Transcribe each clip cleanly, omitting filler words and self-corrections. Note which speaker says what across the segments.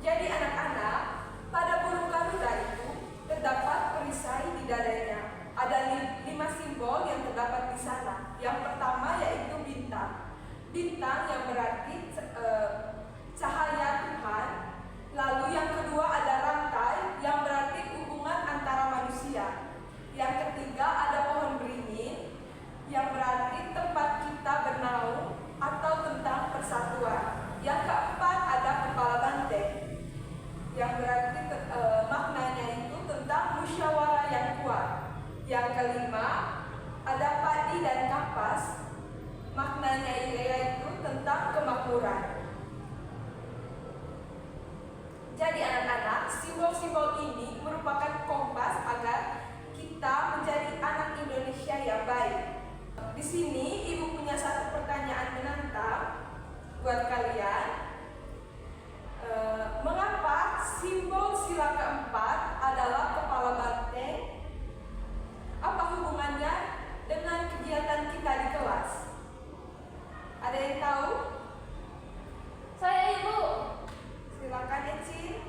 Speaker 1: Jadi anak-anak, pada burung garuda itu terdapat perisai di dadanya. Ada 5 simbol yang terdapat di sana. Yang pertama yaitu bintang. Bintang yang berarti cahaya Tuhan. Lalu yang kedua ada rantai yang berarti hubungan antara manusia. Yang ketiga ada pohon beringin yang berarti tempat kita bernaung atau tentang persatuan. Yang keempat ada kepala banteng yang berarti maknanya itu tentang musyawarah yang kuat. Yang kelima ada padi dan kapas, maknanya yaitu tentang kemakmuran. Jadi anak-anak, simbol-simbol ini merupakan kompas agar kita menjadi anak Indonesia yang baik. Di sini ibu punya satu pertanyaan menantang buat kalian. Mengapa simbol sila keempat adalah kepala banteng? Apa hubungannya dengan kegiatan kita di kelas? Ada yang tahu?
Speaker 2: Saya, Ibu.
Speaker 1: Silakan Ecin.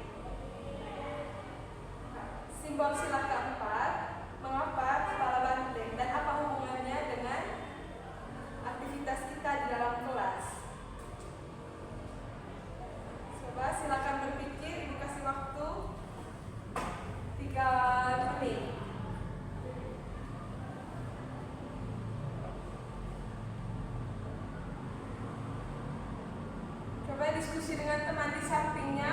Speaker 1: Simbol sila keempat, mengapa kepala banteng dan apa hubungannya dengan aktivitas kita di dalam kelas? Coba silakan berpikir, ibu kasih waktu 3 menit. Coba diskusi dengan teman di sampingnya.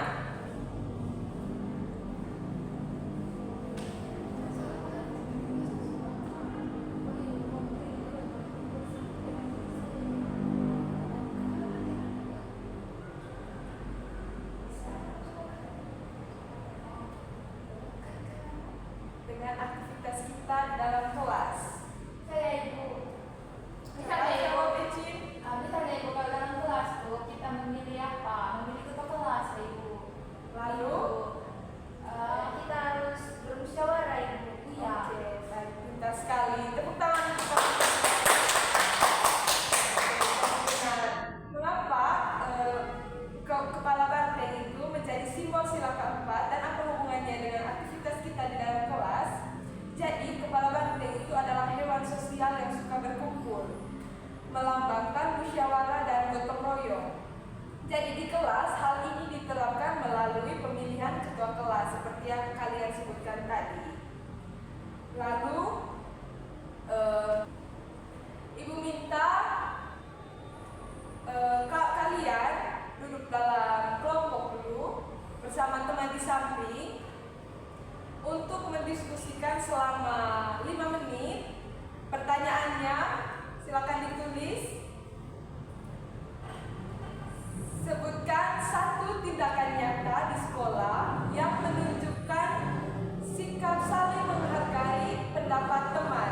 Speaker 1: Dengan aktivitas kita di dalam kelas.
Speaker 2: Saya, Ibu.
Speaker 1: Misalnya
Speaker 2: Misalnya, Ibu.
Speaker 1: Ecin.
Speaker 2: Misalnya, Ibu, kalau dalam kelas tuh kita memilih apa? Memilih ketua kelas, Ibu.
Speaker 1: Lalu
Speaker 2: kita harus bermusyawarah, Ibu. Iya.
Speaker 1: Oke, baik, pintar sekali. Tepuk tangan untuk kamu. Mengapa kepala banteng itu menjadi simbol sila keempat dan apa hubungannya dengan aktivitas kita di dalam kelas? Jadi kepala banteng itu adalah hewan sosial yang suka berkumpul, melambangkan musyawarah dan gotong royong. Jadi di kelas hal ini diterapkan melalui pemilihan ketua kelas seperti yang kalian sebutkan tadi. Lalu ibu minta kalian duduk dalam kelompok dulu bersama teman di samping untuk mendiskusikan selama 5 menit. Pertanyaannya silakan ditulis. Sebutkan satu tindakan nyata di sekolah yang menunjukkan sikap saling menghargai pendapat teman.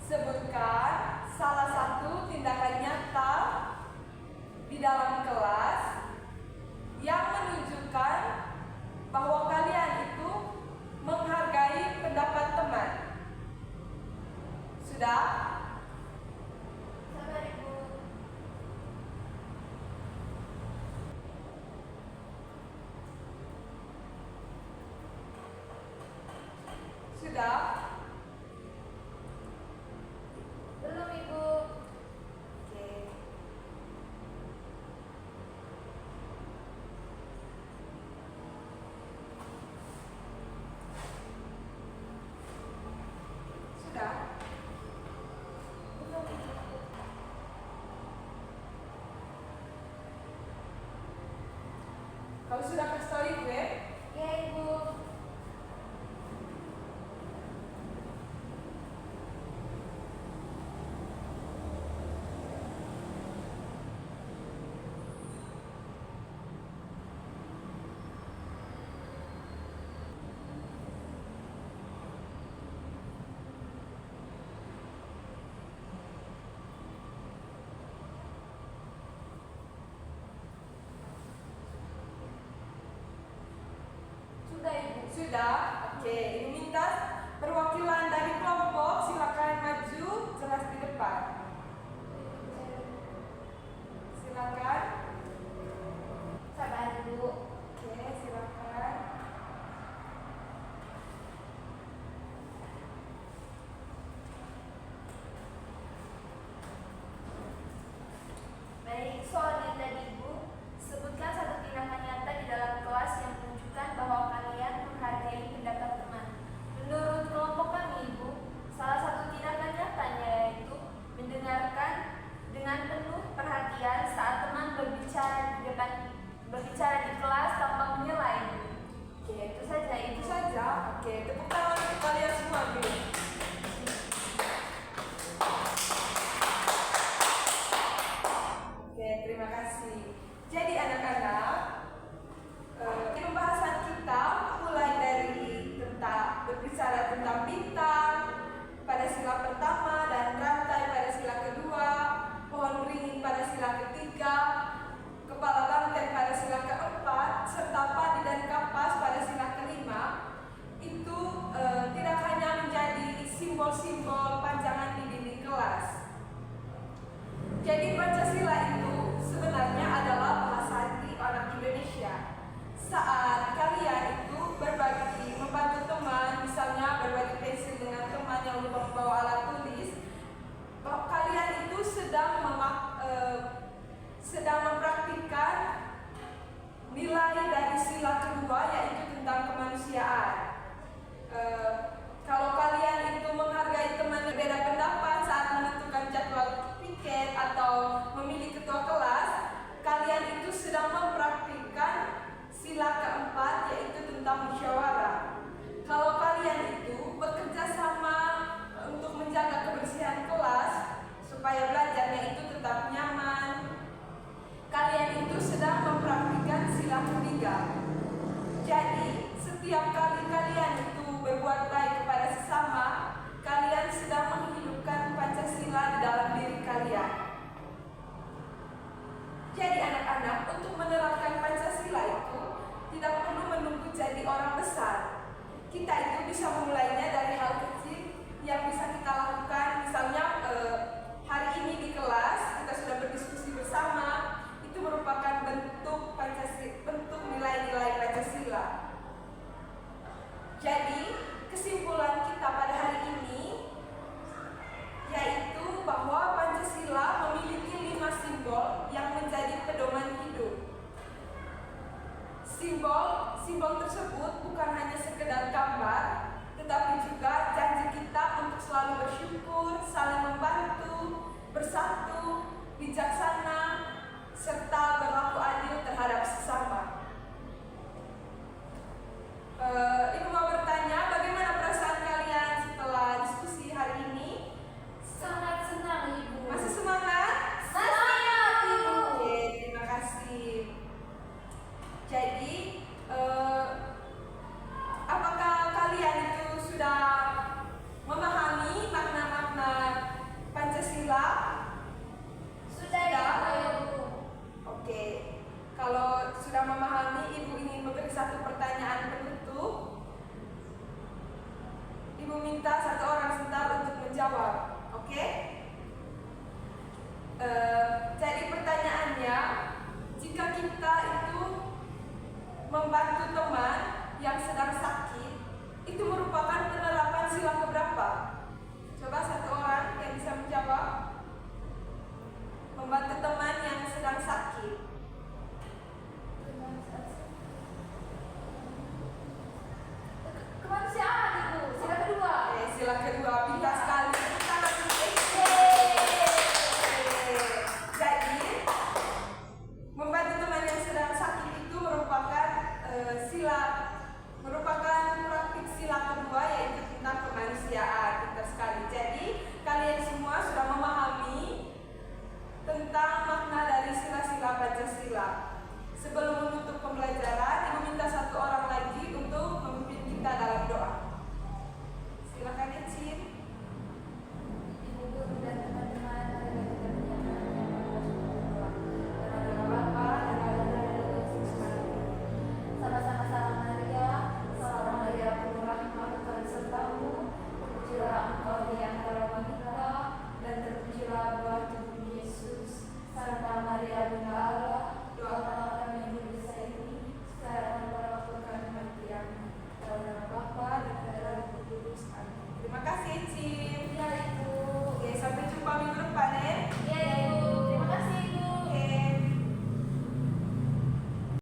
Speaker 1: Sebutkan salah satu tindakan nyata di dalam kelas yang menunjukkan bahwa kalian itu menghargai pendapat teman. Sudah?
Speaker 2: Sabar, Ibu.
Speaker 1: Sudah?
Speaker 2: Belum, Ibu.
Speaker 1: Oke. Sudah?
Speaker 2: Belum, Ibu.
Speaker 1: Kau sudah kasih tahu ibu ya?
Speaker 2: Ya, Ibu.
Speaker 1: Terima kasih. Jadi anak-anak, pembahasan kita mulai dari berbicara tentang bintang pada sila pertama dan rantai pada sila kedua, pohon beringin pada sila ketiga, kepala banteng pada sila keempat, serta padi dan kapas pada sila kelima. Itu tidak hanya menjadi simbol-simbol panjangan di dinding kelas. Jadi Pancasila itu sebenarnya adalah bahasa hati orang Indonesia. Saat kalian itu membantu teman, misalnya berbagi pensil dengan teman yang lupa membawa alat tulis, kalian itu sedang mempraktikkan nilai dari sila kedua, yaitu tentang kemanusiaan. Kalau kalian itu menghargai teman yang beda pendapat saat menentukan jadwal piket atau memilih ketua kelas, kalian itu sedang mempraktikkan sila keempat, yaitu tentang musyawarah. Kalau kalian itu bekerja sama untuk menjaga kebersihan kelas supaya belajarnya itu tetap nyaman, kalian itu sedang mempraktikkan sila ketiga. Jadi setiap kali kalian itu berbuat baik kepada sesama, kalian sedang menghidupkan Pancasila di dalam diri kalian. Jadi anak-anak, untuk menerapkan Pancasila itu tidak perlu menunggu jadi orang besar. Kita itu bisa memulainya dari hal kecil yang bisa kita lakukan. Misalnya hari ini di kelas kita sudah berdiskusi bersama, itu merupakan bentuk nilai-nilai Pancasila. Jadi kesimpulan kita pada hari ini yaitu bahwa Pancasila memiliki 5 simbol yang menjadi pedoman hidup. Simbol tersebut bukan hanya sekedar gambar, tetapi juga janji kita untuk selalu bersyukur, saling membantu, bersatu, bijaksana, serta berlaku adil terhadap sesama. Ibu mau bertanya, bagaimana perasaan kalian setelah diskusi hari ini?
Speaker 2: Sangat senang, Ibu.
Speaker 1: Masih semangat?
Speaker 2: Semangat, Ibu.
Speaker 1: Oke, terima kasih. Jadi, apakah kalian itu sudah memahami makna-makna Pancasila?
Speaker 2: Sudah, Ibu.
Speaker 1: Oke. Kalau sudah memahami, Ibu ingin memberi satu pertanyaan penutup. Ibu minta satu orang sebentar untuk menjawab. Oke? Jadi pertanyaannya, jika kita itu membantu teman yang sedang sakit, itu merupakan penerapan sila keberapa? Coba satu orang yang bisa menjawab. Membantu teman yang sedang sakit.
Speaker 2: Kemanusiaan, Ibu. Sila kedua.
Speaker 1: Sila kedua, pintar sekali. Sangat penting. Jadi, membantu teman yang sedang sakit itu merupakan praktik sila kedua, yaitu tentang kemanusiaan. Pintar sekali. Jadi, kalian semua sudah memahami tentang makna dari sila-sila Pancasila. Sebelum